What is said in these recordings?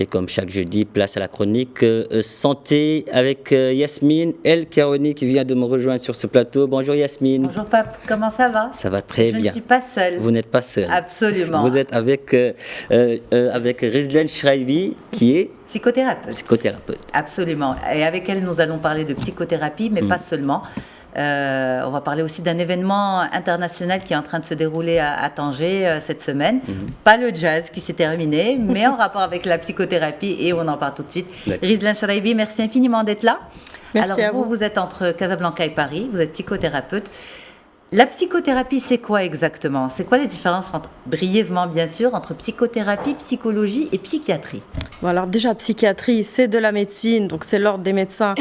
Et comme chaque jeudi, place à la chronique santé avec Yasmine El Karouni qui vient de me rejoindre sur ce plateau. Bonjour Yasmine. Bonjour Pape, comment ça va? Ça va très bien. Je ne suis pas seule. Vous n'êtes pas seule. Absolument. Vous êtes avec Rizlan Shraibi qui est psychothérapeute. Absolument. Et avec elle, nous allons parler de psychothérapie, mais pas seulement. On va parler aussi d'un événement international qui est en train de se dérouler à Tanger cette semaine. Pas le jazz qui s'est terminé, mais en rapport avec la psychothérapie, et on en parle tout de suite. Rizlan Shraibi, merci infiniment d'être là. Merci. Alors vous êtes entre Casablanca et Paris, vous êtes psychothérapeute. La psychothérapie, c'est quoi exactement? C'est quoi les différences, brièvement bien sûr, entre psychothérapie, psychologie et psychiatrie? Bon, alors déjà, psychiatrie, c'est de la médecine, donc c'est l'ordre des médecins,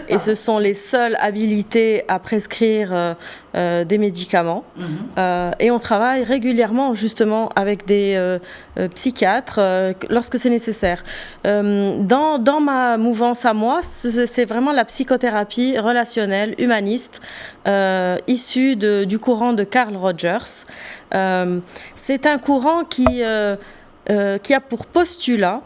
et ce sont les seuls habilités à prescrire des médicaments. Et on travaille régulièrement justement avec des psychiatres lorsque c'est nécessaire. Dans ma mouvance à moi, c'est vraiment la psychothérapie relationnelle, humaniste, issue du courant de Carl Rogers. C'est un courant qui a pour postulat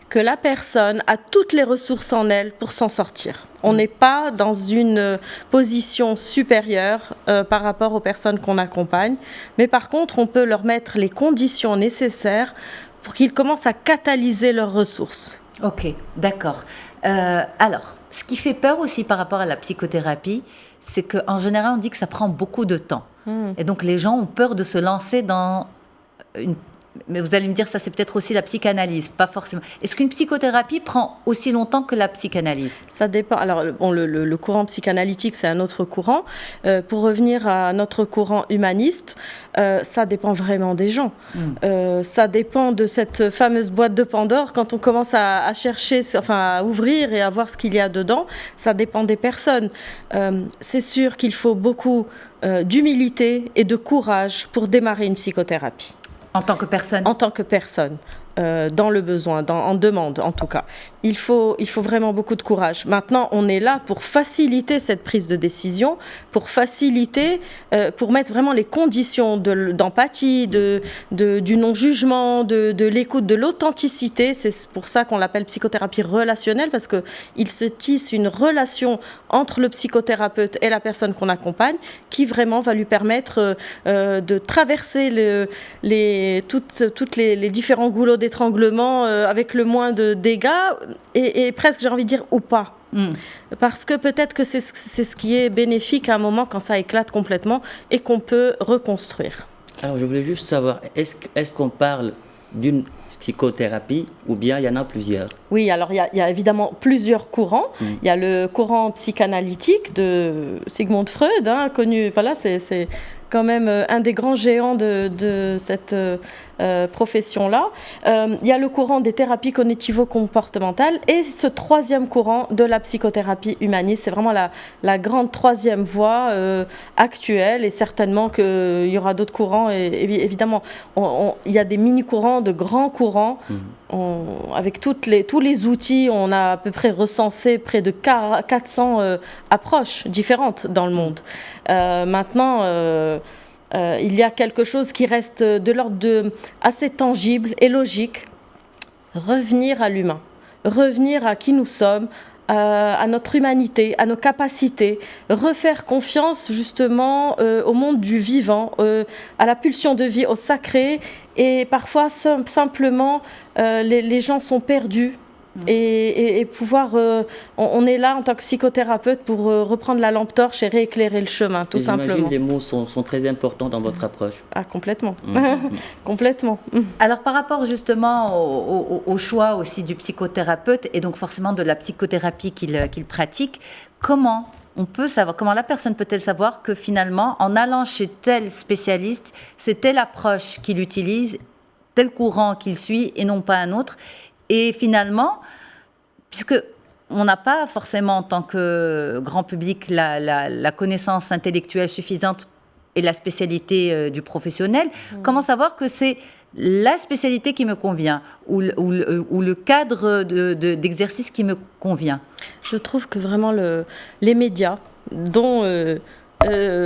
que la personne a toutes les ressources en elle pour s'en sortir. On n'est pas dans une position supérieure par rapport aux personnes qu'on accompagne, mais par contre, on peut leur mettre les conditions nécessaires pour qu'ils commencent à catalyser leurs ressources. Ok, d'accord. Alors, ce qui fait peur aussi par rapport à la psychothérapie, c'est qu'en général, on dit que ça prend beaucoup de temps. Et donc, les gens ont peur de se lancer dans une... Mais vous allez me dire, ça c'est peut-être aussi la psychanalyse, pas forcément. Est-ce qu'une psychothérapie prend aussi longtemps que la psychanalyse? Ça dépend. Alors, bon, le courant psychanalytique, c'est un autre courant. Pour revenir à notre courant humaniste, ça dépend vraiment des gens. Ça dépend de cette fameuse boîte de Pandore. Quand on commence à chercher, enfin à ouvrir et à voir ce qu'il y a dedans, ça dépend des personnes. C'est sûr qu'il faut beaucoup d'humilité et de courage pour démarrer une psychothérapie. En tant que personne? En tant que personne, dans le besoin, en demande en tout cas. Il faut vraiment beaucoup de courage. Maintenant, on est là pour faciliter cette prise de décision, pour faciliter, pour mettre vraiment les conditions d'empathie, du non-jugement, de l'écoute, de l'authenticité. C'est pour ça qu'on l'appelle psychothérapie relationnelle, parce qu'il se tisse une relation entre le psychothérapeute et la personne qu'on accompagne, qui vraiment va lui permettre de traverser toutes les différents goulots d'étranglement avec le moins de dégâts et presque, j'ai envie de dire, ou pas. Parce que peut-être que c'est ce qui est bénéfique à un moment quand ça éclate complètement et qu'on peut reconstruire. Alors, je voulais juste savoir, est-ce qu'on parle d'une psychothérapie ou bien il y en a plusieurs? Oui, alors il y a évidemment plusieurs courants. Il y a le courant psychanalytique de Sigmund Freud, connu, voilà, c'est quand même un des grands géants de cette profession-là. Il y a le courant des thérapies cognitivo-comportementales et ce troisième courant de la psychothérapie humaniste. C'est vraiment la grande troisième voie actuelle, et certainement qu'il y aura d'autres courants. Et évidemment, il y a des mini-courants, de grands courants. Avec tous les outils, on a à peu près recensé près de 400 approches différentes dans le monde. Maintenant, il y a quelque chose qui reste de l'ordre assez tangible et logique. Revenir à l'humain, revenir à qui nous sommes, à notre humanité, à nos capacités, refaire confiance justement au monde du vivant, à la pulsion de vie, au sacré. Et parfois, simplement, les gens sont perdus. Et pouvoir, on est là en tant que psychothérapeute pour reprendre la lampe torche et rééclairer le chemin, tout simplement. J'imagine les mots sont très importants dans votre approche. Ah, complètement. Complètement. Alors, par rapport justement au choix aussi du psychothérapeute et donc forcément de la psychothérapie qu'il pratique, comment la personne peut-elle savoir que finalement, en allant chez tel spécialiste, c'est telle approche qu'il utilise, tel courant qu'il suit et non pas un autre? Et finalement, puisque on n'a pas forcément en tant que grand public la connaissance intellectuelle suffisante et la spécialité du professionnel, comment savoir que c'est la spécialité qui me convient ou le cadre d'exercice qui me convient? Je trouve que vraiment les médias, dont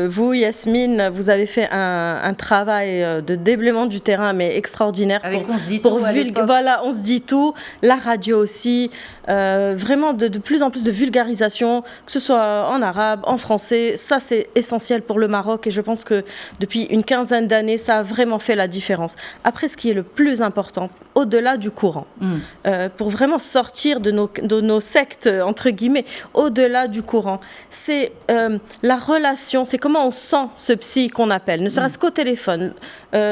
vous, Yasmine, vous avez fait un travail de déblaiement du terrain, mais extraordinaire. Avec On se dit tout. Voilà, On se dit tout. La radio aussi. Vraiment de plus en plus de vulgarisation, que ce soit en arabe, en français. Ça, c'est essentiel pour le Maroc et je pense que depuis une quinzaine d'années, ça a vraiment fait la différence. Après, ce qui est le plus important, au-delà du Coran, pour vraiment sortir de nos sectes, entre guillemets, au-delà du Coran, c'est la relation, c'est comment on sent ce psy qu'on appelle, ne serait-ce qu'au téléphone,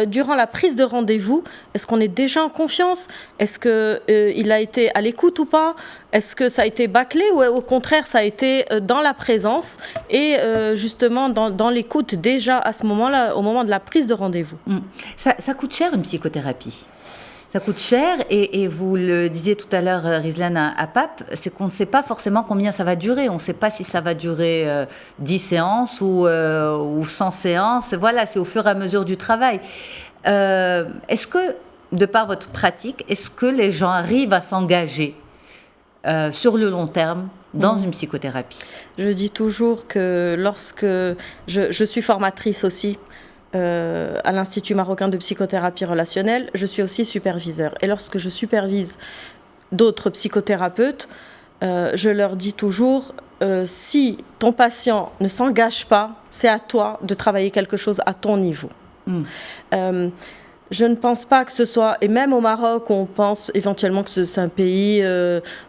durant la prise de rendez-vous. Est-ce qu'on est déjà en confiance? Est-ce qu'il a été à l'écoute ou pas? Est-ce que ça a été bâclé ou au contraire ça a été dans la présence et justement dans l'écoute déjà à ce moment-là, au moment de la prise de rendez-vous? Ça coûte cher une psychothérapie. Ça coûte cher et vous le disiez tout à l'heure, Rizlan, à Pape, c'est qu'on ne sait pas forcément combien ça va durer. On ne sait pas si ça va durer 10 séances ou 100 séances. Voilà, c'est au fur et à mesure du travail. Est-ce que, de par votre pratique, est-ce que les gens arrivent à s'engager sur le long terme dans une psychothérapie? Je dis toujours que lorsque je suis formatrice aussi, à l'Institut marocain de psychothérapie relationnelle, je suis aussi superviseur. Et lorsque je supervise d'autres psychothérapeutes, je leur dis toujours, si ton patient ne s'engage pas, c'est à toi de travailler quelque chose à ton niveau. Je ne pense pas que ce soit, et même au Maroc, on pense éventuellement que c'est un pays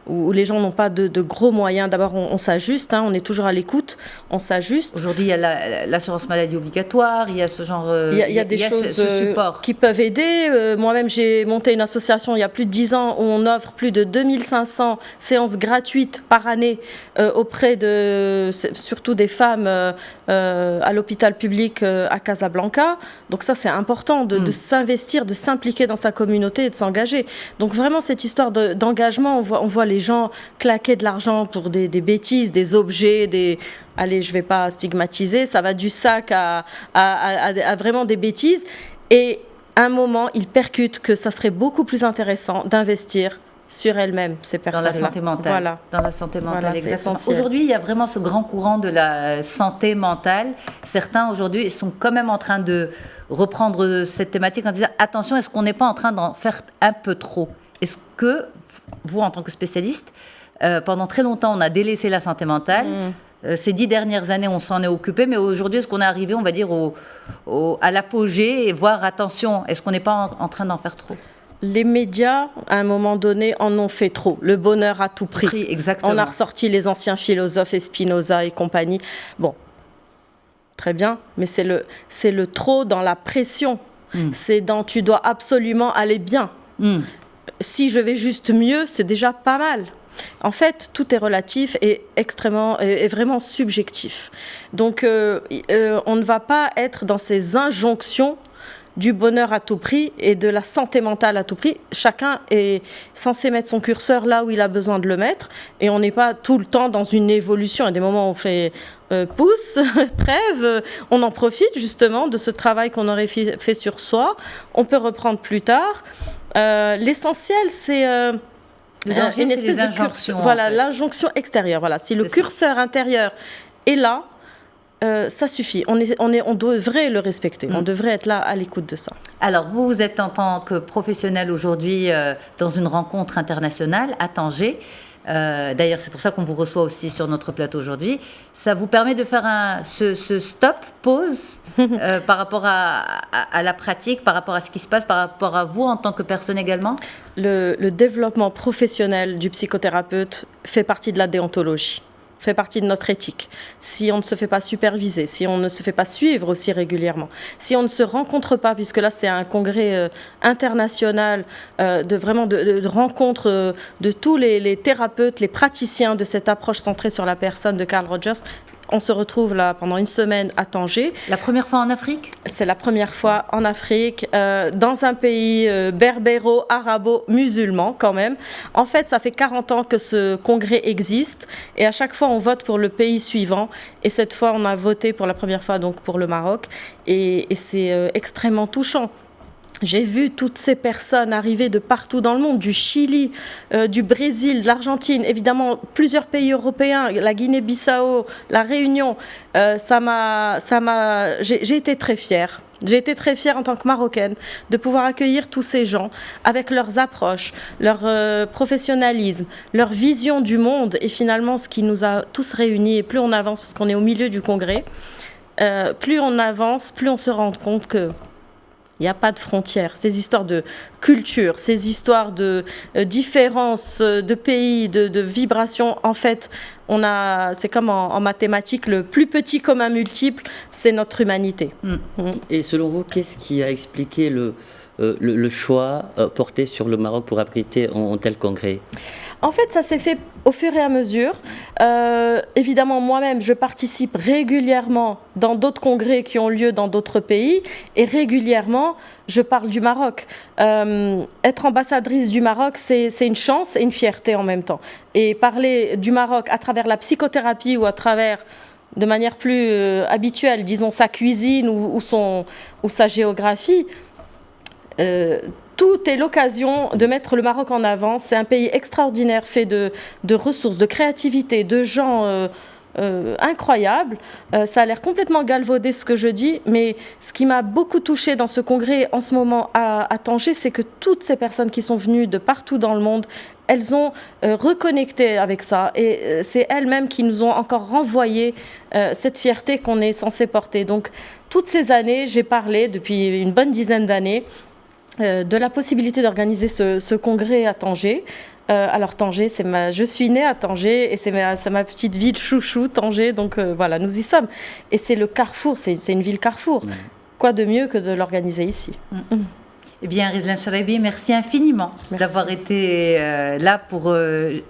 où les gens n'ont pas de gros moyens. D'abord, on s'ajuste, on est toujours à l'écoute, on s'ajuste. Aujourd'hui, il y a l'assurance maladie obligatoire, il y a ce genre, il y a des choses ce support qui peuvent aider. Moi-même, j'ai monté une association il y a plus de 10 ans où on offre plus de 2500 séances gratuites par année auprès surtout des femmes à l'hôpital public à Casablanca. Donc ça, c'est important de s'investir, de s'impliquer dans sa communauté et de s'engager. Donc vraiment, cette histoire d'engagement, on voit les gens claquer de l'argent pour des bêtises, des objets, allez, je ne vais pas stigmatiser, ça va du sac à vraiment des bêtises. Et à un moment, ils percutent que ça serait beaucoup plus intéressant d'investir sur elles-mêmes, ces personnes-là. Dans la santé mentale. Voilà. Dans la santé mentale, voilà, exactement. Aujourd'hui, il y a vraiment ce grand courant de la santé mentale. Certains, aujourd'hui, sont quand même en train de reprendre cette thématique en disant « Attention, est-ce qu'on n'est pas en train d'en faire un peu trop ?» Est-ce que, vous, en tant que spécialiste, pendant très longtemps, on a délaissé la santé mentale. Ces 10 dernières années, on s'en est occupé, mais aujourd'hui, est-ce qu'on est arrivé, on va dire, à l'apogée et voir, attention, est-ce qu'on n'est pas en train d'en faire trop? Les médias, à un moment donné, en ont fait trop. Le bonheur à tout prix. Exactement. On a ressorti les anciens philosophes et Spinoza et compagnie. Bon, très bien, mais c'est le trop dans la pression. C'est dans tu dois absolument aller bien. Si je vais juste mieux, c'est déjà pas mal. En fait, tout est relatif et vraiment subjectif. Donc, on ne va pas être dans ces injonctions du bonheur à tout prix et de la santé mentale à tout prix. Chacun est censé mettre son curseur là où il a besoin de le mettre et on n'est pas tout le temps dans une évolution. Il y a des moments où on fait pouce, trêve, on en profite justement de ce travail qu'on aurait fait sur soi. On peut reprendre plus tard. L'essentiel, c'est une espèce de curseur. Voilà, l'injonction extérieure. Voilà. Si le curseur intérieur est là, ça suffit. On devrait le respecter. On devrait être là à l'écoute de ça. Alors, vous êtes en tant que professionnel aujourd'hui dans une rencontre internationale à Tanger. D'ailleurs, c'est pour ça qu'on vous reçoit aussi sur notre plateau aujourd'hui. Ça vous permet de faire ce stop, pause, par rapport à la pratique, par rapport à ce qui se passe, par rapport à vous en tant que personne également? Le développement professionnel du psychothérapeute fait partie de la déontologie, fait partie de notre éthique. Si on ne se fait pas superviser, si on ne se fait pas suivre aussi régulièrement, si on ne se rencontre pas, puisque là c'est un congrès international de rencontre de tous les thérapeutes, les praticiens de cette approche centrée sur la personne de Carl Rogers. On se retrouve là pendant une semaine à Tanger. La première fois en Afrique ? C'est la première fois en Afrique, dans un pays berbéro-arabo-musulman quand même. En fait, ça fait 40 ans que ce congrès existe et à chaque fois, on vote pour le pays suivant. Et cette fois, on a voté pour la première fois donc pour le Maroc et c'est extrêmement touchant. J'ai vu toutes ces personnes arriver de partout dans le monde, du Chili, du Brésil, de l'Argentine, évidemment plusieurs pays européens, la Guinée-Bissau, la Réunion. J'ai été très fière. J'ai été très fière en tant que Marocaine de pouvoir accueillir tous ces gens avec leurs approches, leur professionnalisme, leur vision du monde et finalement ce qui nous a tous réunis. Et plus on avance, parce qu'on est au milieu du congrès, plus on avance, plus on se rend compte que il n'y a pas de frontières. Ces histoires de culture, ces histoires de différences de pays, de vibrations, en fait, c'est comme en mathématiques, le plus petit commun multiple, c'est notre humanité. Et selon vous, qu'est-ce qui a expliqué le choix porté sur le Maroc pour abriter un tel congrès? En fait, ça s'est fait au fur et à mesure. Évidemment, moi-même, je participe régulièrement dans d'autres congrès qui ont lieu dans d'autres pays et régulièrement, je parle du Maroc. Être ambassadrice du Maroc, c'est une chance et une fierté en même temps. Et parler du Maroc à travers la psychothérapie ou à travers, de manière plus habituelle, disons sa cuisine ou sa géographie, tout est l'occasion de mettre le Maroc en avant. C'est un pays extraordinaire, fait de ressources, de créativité, de gens incroyables. Ça a l'air complètement galvaudé ce que je dis, mais ce qui m'a beaucoup touchée dans ce congrès en ce moment à Tanger, c'est que toutes ces personnes qui sont venues de partout dans le monde, elles ont reconnecté avec ça et c'est elles-mêmes qui nous ont encore renvoyé cette fierté qu'on est censé porter. Donc toutes ces années, j'ai parlé depuis une bonne dizaine d'années de la possibilité d'organiser ce congrès à Tanger. Alors Tanger, je suis née à Tanger et c'est ma petite ville chouchou, Tanger, donc voilà, nous y sommes. Et c'est le carrefour, c'est une ville carrefour. Quoi de mieux que de l'organiser ici? Eh bien, Rizlan Charaibi, merci infiniment d'avoir été là pour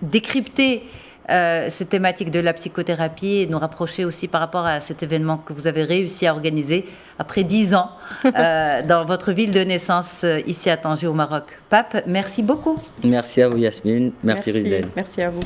décrypter cette thématique de la psychothérapie et nous rapprocher aussi par rapport à cet événement que vous avez réussi à organiser après 10 ans dans votre ville de naissance ici à Tanger au Maroc. Pape, merci beaucoup. Merci à vous Yasmine, merci Rizlan. Merci à vous.